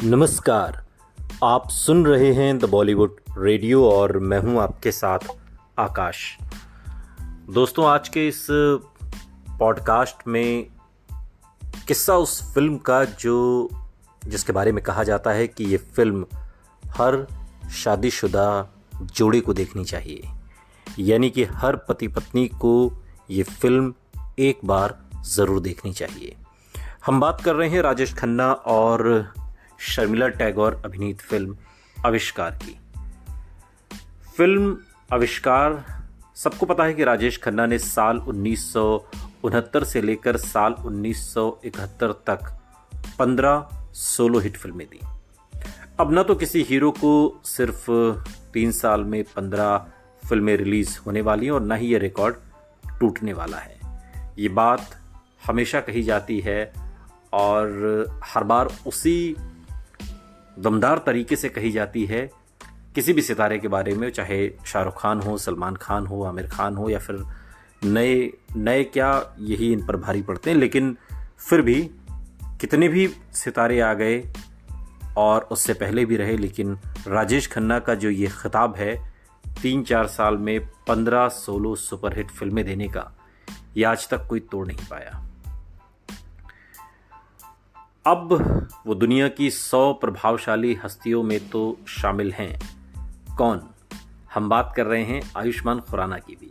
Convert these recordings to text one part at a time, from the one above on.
नमस्कार। आप सुन रहे हैं द बॉलीवुड रेडियो और मैं हूं आपके साथ आकाश। दोस्तों, आज के इस पॉडकास्ट में किस्सा उस फिल्म का जिसके बारे में कहा जाता है कि ये फिल्म हर शादीशुदा जोड़े को देखनी चाहिए, यानी कि हर पति पत्नी को ये फिल्म एक बार ज़रूर देखनी चाहिए। हम बात कर रहे हैं राजेश खन्ना और शर्मिला टैगोर अभिनीत फिल्म आविष्कार की। फिल्म आविष्कार, सबको पता है कि राजेश खन्ना ने साल 1969 से लेकर साल 1971 तक 15 सोलो हिट फिल्में दी। अब न तो किसी हीरो को सिर्फ 3 साल में 15 फिल्में रिलीज होने वाली हैं और न ही ये रिकॉर्ड टूटने वाला है। ये बात हमेशा कही जाती है और हर बार उसी दमदार तरीके से कही जाती है किसी भी सितारे के बारे में, चाहे शाहरुख खान हो, सलमान खान हो, आमिर खान हो या फिर नए क्या, यही इन पर भारी पड़ते हैं। लेकिन फिर भी कितने भी सितारे आ गए और उससे पहले भी रहे, लेकिन राजेश खन्ना का जो ये खिताब है 3-4 साल में 15 सोलो सुपरहिट फिल्में देने का, ये आज तक कोई तोड़ नहीं पाया। अब वो दुनिया की 100 प्रभावशाली हस्तियों में तो शामिल हैं। कौन? हम बात कर रहे हैं आयुष्मान खुराना की भी,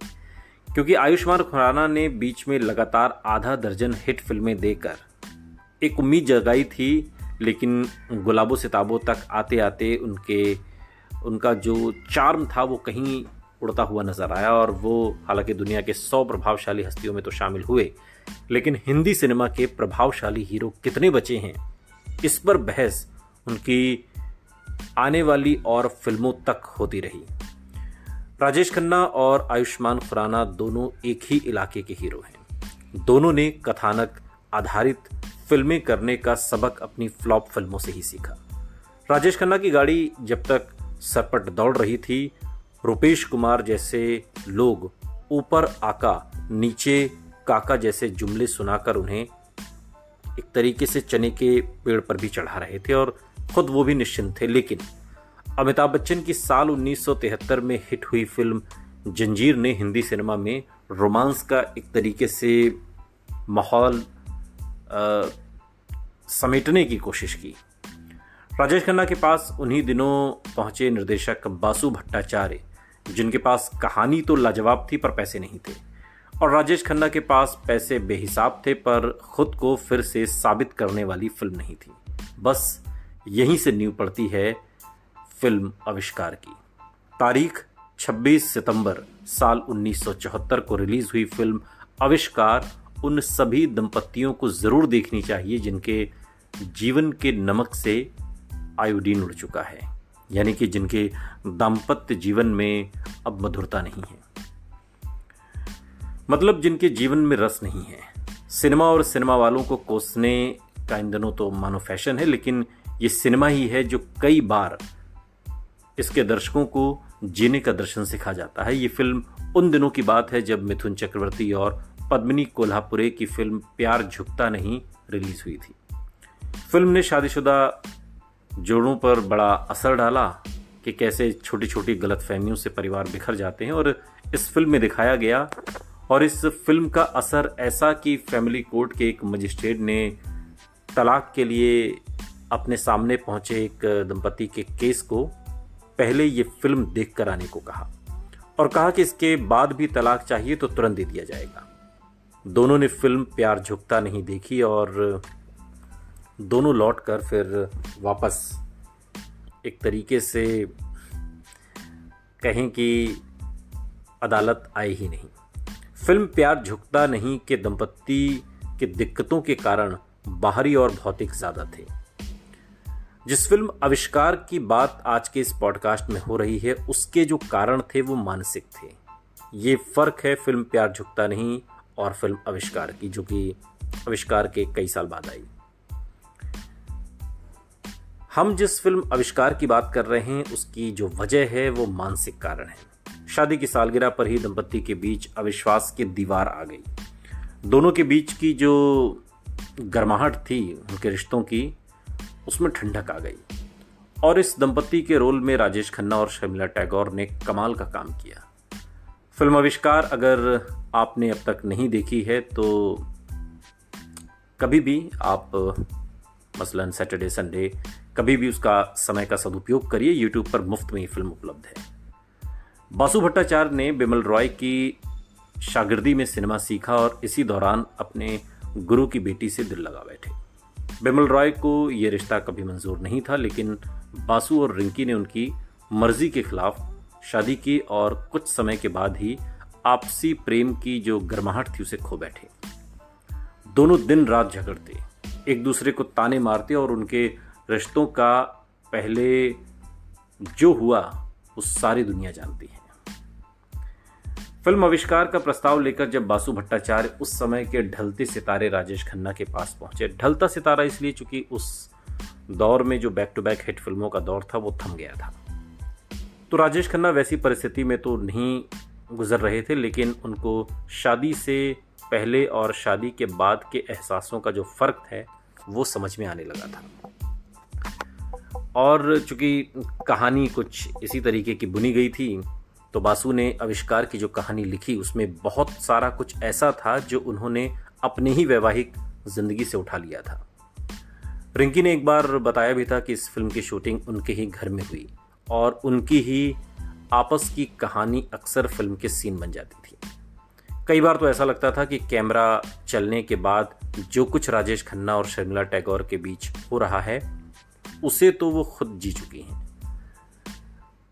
क्योंकि आयुष्मान खुराना ने बीच में लगातार आधा दर्जन हिट फिल्में देकर एक उम्मीद जगाई थी, लेकिन गुलाबो सिताबों तक आते आते उनका जो चार्म था वो कहीं उड़ता हुआ नजर आया। और वो हालांकि दुनिया के 100 प्रभावशाली हस्तियों में तो शामिल हुए, लेकिन हिंदी सिनेमा के प्रभावशाली हीरो कितने बचे हैं, इस पर बहस उनकी आने वाली और फिल्मों तक होती रही। राजेश खन्ना और आयुष्मान खुराना दोनों एक ही इलाके के हीरो हैं। दोनों ने कथानक आधारित फिल्में करने का सबक अपनी फ्लॉप फिल्मों से ही सीखा। राजेश खन्ना की गाड़ी जब तक सरपट दौड़ रही थी, रुपेश कुमार जैसे लोग ऊपर आका नीचे काका जैसे जुमले सुनाकर उन्हें एक तरीके से चने के पेड़ पर भी चढ़ा रहे थे और खुद वो भी निश्चिंत थे। लेकिन अमिताभ बच्चन की साल 1973 में हिट हुई फिल्म जंजीर ने हिंदी सिनेमा में रोमांस का एक तरीके से माहौल समेटने की कोशिश की। राजेश खन्ना के पास उन्हीं दिनों पहुंचे निर्देशक बासु भट्टाचार्य, जिनके पास कहानी तो लाजवाब थी पर पैसे नहीं थे, और राजेश खन्ना के पास पैसे बेहिसाब थे पर खुद को फिर से साबित करने वाली फिल्म नहीं थी। बस यहीं से नींव पड़ती है फिल्म आविष्कार की। तारीख 26 सितंबर साल 1974 को रिलीज हुई फिल्म आविष्कार उन सभी दंपतियों को जरूर देखनी चाहिए जिनके जीवन के नमक से आयोडीन उड़ चुका है, यानी कि जिनके दाम्पत्य जीवन में अब मधुरता नहीं है, मतलब जिनके जीवन में रस नहीं है। सिनेमा और सिनेमा वालों को कोसने का इन दिनों तो मानो फैशन है, लेकिन ये सिनेमा ही है जो कई बार इसके दर्शकों को जीने का दर्शन सिखा जाता है। ये फिल्म उन दिनों की बात है जब मिथुन चक्रवर्ती और पद्मिनी कोल्हापुरे की फिल्म प्यार झुकता नहीं रिलीज हुई थी। फिल्म ने शादीशुदा जोड़ों पर बड़ा असर डाला कि कैसे छोटी छोटी गलतफहमियों से परिवार बिखर जाते हैं, और इस फिल्म में दिखाया गया। और इस फिल्म का असर ऐसा कि फैमिली कोर्ट के एक मजिस्ट्रेट ने तलाक के लिए अपने सामने पहुंचे एक दंपति के केस को पहले ये फिल्म देखकर आने को कहा, और कहा कि इसके बाद भी तलाक चाहिए तो तुरंत दे दिया जाएगा। दोनों ने फिल्म प्यार झुकता नहीं देखी और दोनों लौटकर फिर वापस एक तरीके से कहें कि अदालत आए ही नहीं। फिल्म प्यार झुकता नहीं के दंपति के दिक्कतों के कारण बाहरी और भौतिक ज्यादा थे। जिस फिल्म आविष्कार की बात आज के इस पॉडकास्ट में हो रही है, उसके जो कारण थे वो मानसिक थे। ये फर्क है फिल्म प्यार झुकता नहीं और फिल्म आविष्कार की, जो कि आविष्कार के कई साल बाद आई। हम जिस फिल्म आविष्कार की बात कर रहे हैं उसकी जो वजह है वो मानसिक कारण है। शादी की सालगिरह पर ही दंपति के बीच अविश्वास की दीवार आ गई। दोनों के बीच की जो गर्माहट थी उनके रिश्तों की, उसमें ठंडक आ गई। और इस दंपति के रोल में राजेश खन्ना और शर्मिला टैगोर ने कमाल का काम किया। फिल्म आविष्कार अगर आपने अब तक नहीं देखी है तो कभी भी आप मसलन सैटरडे संडे कभी भी उसका समय का सदुपयोग करिए। यूट्यूब पर मुफ्त में ये फिल्म उपलब्ध है। बासु भट्टाचार्य ने बिमल रॉय की शागिर्दी में सिनेमा सीखा और इसी दौरान अपने गुरु की बेटी से दिल लगा बैठे। बिमल रॉय को ये रिश्ता कभी मंजूर नहीं था, लेकिन बासु और रिंकी ने उनकी मर्जी के खिलाफ शादी की और कुछ समय के बाद ही आपसी प्रेम की जो गर्माहट थी उसे खो बैठे। दोनों दिन रात झगड़ते, एक दूसरे को ताने मारते और उनके रिश्तों का पहले जो हुआ वो सारी दुनिया जानती है। फिल्म आविष्कार का प्रस्ताव लेकर जब बासु भट्टाचार्य उस समय के ढलते सितारे राजेश खन्ना के पास पहुंचे, ढलता सितारा इसलिए चूंकि उस दौर में जो बैक टू बैक हिट फिल्मों का दौर था वो थम गया था, तो राजेश खन्ना वैसी परिस्थिति में तो नहीं गुजर रहे थे, लेकिन उनको शादी से पहले और शादी के बाद के एहसासों का जो फर्क है वो समझ में आने लगा था। और चूंकि कहानी कुछ इसी तरीके की बुनी गई थी, तो बासु ने आविष्कार की जो कहानी लिखी उसमें बहुत सारा कुछ ऐसा था जो उन्होंने अपने ही वैवाहिक जिंदगी से उठा लिया था। रिंकी ने एक बार बताया भी था कि इस फिल्म की शूटिंग उनके ही घर में हुई और उनकी ही आपस की कहानी अक्सर फिल्म के सीन बन जाती थी। कई बार तो ऐसा लगता था कि कैमरा चलने के बाद जो कुछ राजेश खन्ना और शर्मिला टैगोर के बीच हो रहा है उसे तो वो खुद जी चुकी हैं।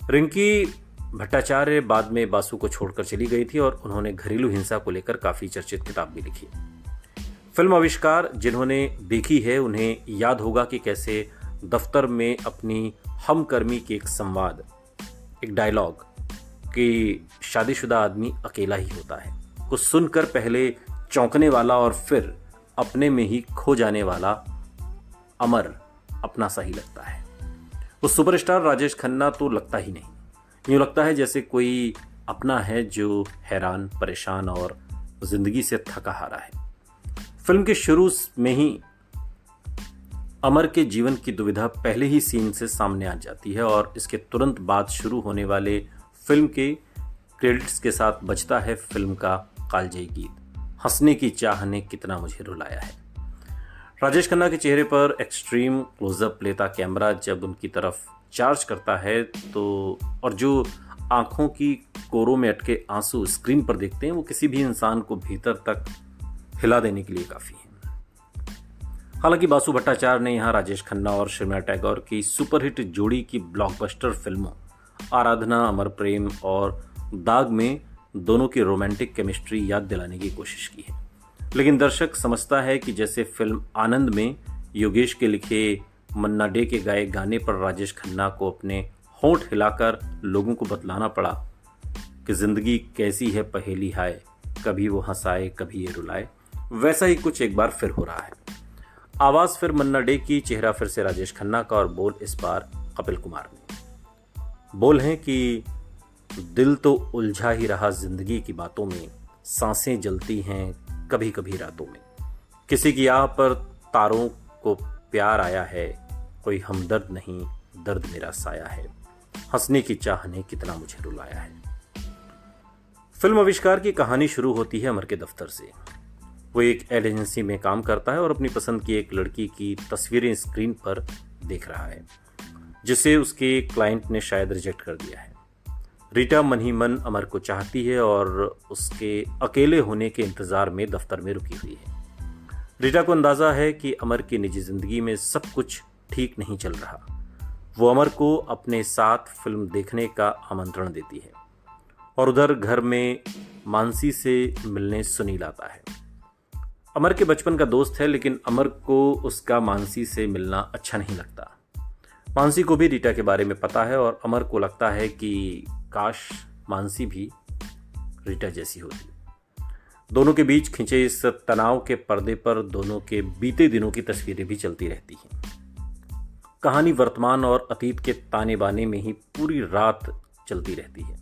रिंकी भट्टाचार्य बाद में बासु को छोड़कर चली गई थी और उन्होंने घरेलू हिंसा को लेकर काफी चर्चित किताब भी लिखी। फिल्म आविष्कार जिन्होंने देखी है उन्हें याद होगा कि कैसे दफ्तर में अपनी हमकर्मी के एक संवाद, एक डायलॉग कि शादीशुदा आदमी अकेला ही होता है, को सुनकर पहले चौंकने वाला और फिर अपने में ही खो जाने वाला अमर अपना सा ही लगता है। वो सुपरस्टार राजेश खन्ना तो लगता ही नहीं, यूँ लगता है जैसे कोई अपना है जो हैरान, परेशान और जिंदगी से थका हारा है। फिल्म के शुरू में ही अमर के जीवन की दुविधा पहले ही सीन से सामने आ जाती है और इसके तुरंत बाद शुरू होने वाले फिल्म के क्रेडिट्स के साथ बजता है फिल्म का कालजयी गीत, हंसने की चाह ने कितना मुझे रुलाया है। राजेश खन्ना के चेहरे पर एक्सट्रीम क्लोजअप लेता कैमरा जब उनकी तरफ चार्ज करता है तो और जो आंखों की कोरों में अटके आंसू स्क्रीन पर देखते हैं वो किसी भी इंसान को भीतर तक हिला देने के लिए काफी है। हालांकि बासु भट्टाचार्य ने यहाँ राजेश खन्ना और शर्मिला टैगोर की सुपरहिट जोड़ी की ब्लॉकबस्टर फिल्मों आराधना, अमर प्रेम और दाग में दोनों की रोमांटिक केमिस्ट्री याद दिलाने की कोशिश की है, लेकिन दर्शक समझता है कि जैसे फिल्म आनंद में योगेश के लिखे मन्ना डे के गाए गाने पर राजेश खन्ना को अपने होंठ हिलाकर लोगों को बतलाना पड़ा कि जिंदगी कैसी है पहेली हाय, कभी वो हंसाए कभी ये रुलाए, वैसा ही कुछ एक बार फिर हो रहा है। आवाज फिर मन्ना डे की, चेहरा फिर से राजेश खन्ना का और बोल इस बार कपिल कुमार ने। बोल हैं कि दिल तो उलझा ही रहा जिंदगी की बातों में, सांसें जलती हैं कभी कभी रातों में, किसी की आह पर तारों को प्यार आया है, कोई हमदर्द नहीं दर्द मेरा साया है, हंसने की चाह ने कितना मुझे रुलाया है। फिल्म आविष्कार की कहानी शुरू होती है अमर के दफ्तर से। वो एक एड एजेंसी में काम करता है और अपनी पसंद की एक लड़की की तस्वीरें स्क्रीन पर देख रहा है जिसे उसके क्लाइंट ने शायद रिजेक्ट कर दिया है। रीटा मन ही मन अमर को चाहती है और उसके अकेले होने के इंतजार में दफ्तर में रुकी हुई है। रीटा को अंदाजा है कि अमर की निजी जिंदगी में सब कुछ ठीक नहीं चल रहा। वो अमर को अपने साथ फिल्म देखने का आमंत्रण देती है और उधर घर में मानसी से मिलने सुनील आता है। अमर के बचपन का दोस्त है, लेकिन अमर को उसका मानसी से मिलना अच्छा नहीं लगता। मानसी को भी रीटा के बारे में पता है और अमर को लगता है कि काश मानसी भी रीटा जैसी होती। दोनों के बीच खिंचे इस तनाव के पर्दे पर दोनों के बीते दिनों की तस्वीरें भी चलती रहती हैं। कहानी वर्तमान और अतीत के ताने बाने में ही पूरी रात चलती रहती है।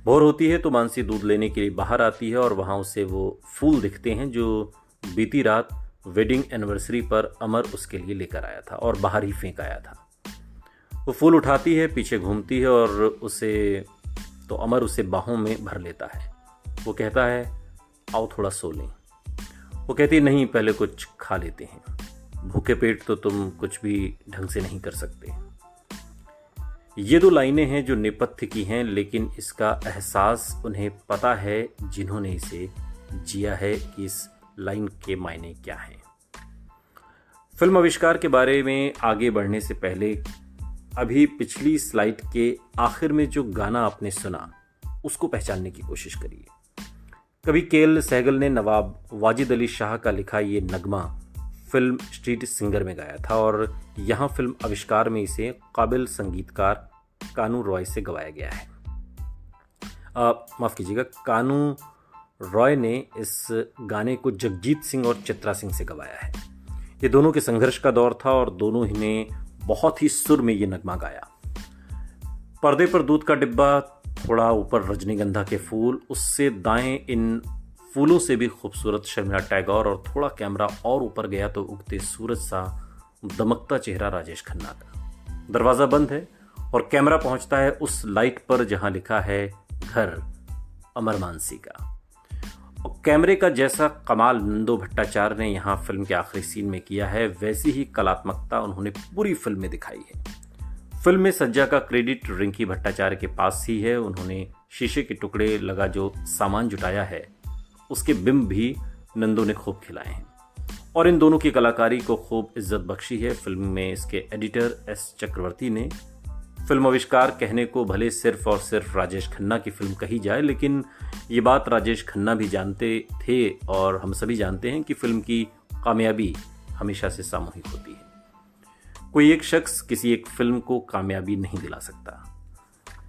भोर होती है तो मानसी दूध लेने के लिए बाहर आती है और वहां उसे वो फूल दिखते हैं जो बीती रात वेडिंग एनिवर्सरी पर अमर उसके लिए लेकर आया था और बाहर ही फेंक आया था। वो फूल उठाती है, पीछे घूमती है और अमर उसे बाहों में भर लेता है। वो कहता है आओ थोड़ा सो लें। वो कहती है नहीं, पहले कुछ खा लेते हैं, भूखे पेट तो तुम कुछ भी ढंग से नहीं कर सकते। ये दो लाइनें हैं जो नेपथ्य की हैं, लेकिन इसका एहसास उन्हें पता है जिन्होंने इसे जिया है कि इस लाइन के मायने क्या हैं। फिल्म आविष्कार के बारे में आगे बढ़ने से पहले अभी पिछली स्लाइड के आखिर में जो गाना आपने सुना उसको पहचानने की कोशिश करिए। कभी के.एल. सहगल ने नवाब वाजिद अली शाह का लिखा ये नगमा फिल्म स्ट्रीट सिंगर में गाया था और यहाँ फिल्म आविष्कार में इसे काबिल संगीतकार कानू रॉय से गवाया गया है। माफ़ कीजिएगा, कानू रॉय ने इस गाने को जगजीत सिंह और चित्रा सिंह से गवाया है। ये दोनों के संघर्ष का दौर था और दोनों ही ने बहुत ही सुर में ये नगमा गाया। पर्दे पर दूध का डिब्बा, थोड़ा ऊपर रजनीगंधा के फूल, उससे दाएं इन फूलों से भी खूबसूरत शर्मिला टैगोर और थोड़ा कैमरा और ऊपर गया तो उगते सूरज सा दमकता चेहरा राजेश खन्ना का। दरवाज़ा बंद है और कैमरा पहुंचता है उस लाइट पर जहां लिखा है घर अमर मानसी का। और कैमरे का जैसा कमाल नंदो भट्टाचार्य ने यहाँ फिल्म के आखिरी सीन में किया है, वैसी ही कलात्मकता उन्होंने पूरी फिल्म में दिखाई है। फिल्म में सज्जा का क्रेडिट रिंकी भट्टाचार्य के पास ही है। उन्होंने शीशे के टुकड़े लगा जो सामान जुटाया है उसके बिंब भी नंदो ने खूब खिलाए हैं और इन दोनों की कलाकारी को खूब इज्जत बख्शी है। फिल्म में इसके एडिटर एस चक्रवर्ती ने फिल्म आविष्कार कहने को भले सिर्फ और सिर्फ राजेश खन्ना की फिल्म कही जाए, लेकिन ये बात राजेश खन्ना भी जानते थे और हम सभी जानते हैं कि फिल्म की कामयाबी हमेशा से सामूहिक होती है। कोई एक शख्स किसी एक फिल्म को कामयाबी नहीं दिला सकता।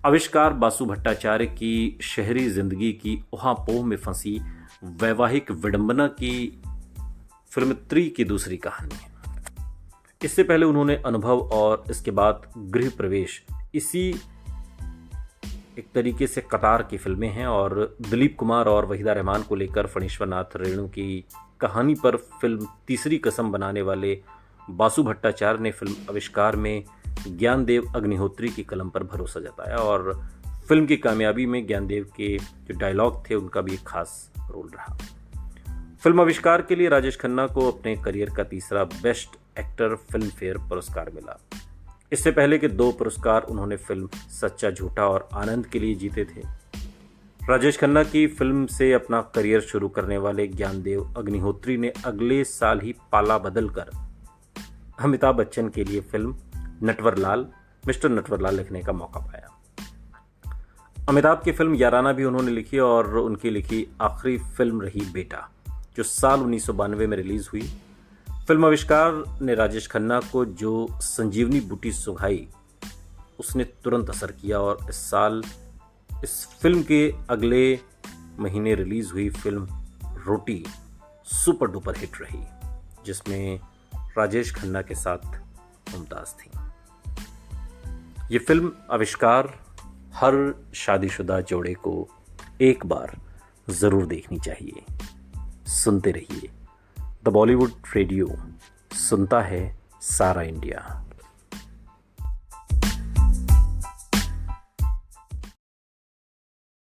आविष्कार बासु भट्टाचार्य की शहरी जिंदगी की उहापोह में फंसी वैवाहिक विडंबना की फिल्म 3 की दूसरी कहानी है। इससे पहले उन्होंने अनुभव और इसके बाद गृह प्रवेश, इसी एक तरीके से कतार की फिल्में हैं और दिलीप कुमार और वहीदा रहमान को लेकर फणीश्वर नाथ रेणु की कहानी पर फिल्म तीसरी कसम बनाने वाले बासु भट्टाचार्य ने फिल्म आविष्कार में ज्ञानदेव अग्निहोत्री की कलम पर भरोसा जताया और फिल्म की कामयाबी में ज्ञानदेव के जो डायलॉग थे उनका भी एक खास रोल रहा। फिल्म आविष्कार के लिए राजेश खन्ना को अपने करियर का तीसरा बेस्ट एक्टर फिल्म फेयर पुरस्कार मिला। इससे पहले के 2 पुरस्कार उन्होंने फिल्म सच्चा झूठा और आनंद के लिए जीते थे। राजेश खन्ना की फिल्म से अपना करियर शुरू करने वाले ज्ञानदेव अग्निहोत्री ने अगले साल ही पाला बदलकर अमिताभ बच्चन के लिए फिल्म नटवरलाल मिस्टर नटवरलाल लिखने का मौका पाया। अमिताभ की फिल्म याराना भी उन्होंने लिखी और उनकी लिखी आखिरी फिल्म रही बेटा, जो साल 1992 में रिलीज हुई। फिल्म आविष्कार ने राजेश खन्ना को जो संजीवनी बूटी सुंघाई उसने तुरंत असर किया और इस साल इस फिल्म के अगले महीने रिलीज हुई फिल्म रोटी सुपर डुपर हिट रही, जिसमें राजेश खन्ना के साथ मुमताज थी। ये फिल्म आविष्कार हर शादीशुदा जोड़े को एक बार जरूर देखनी चाहिए। सुनते रहिए द बॉलीवुड रेडियो, सुनता है सारा इंडिया।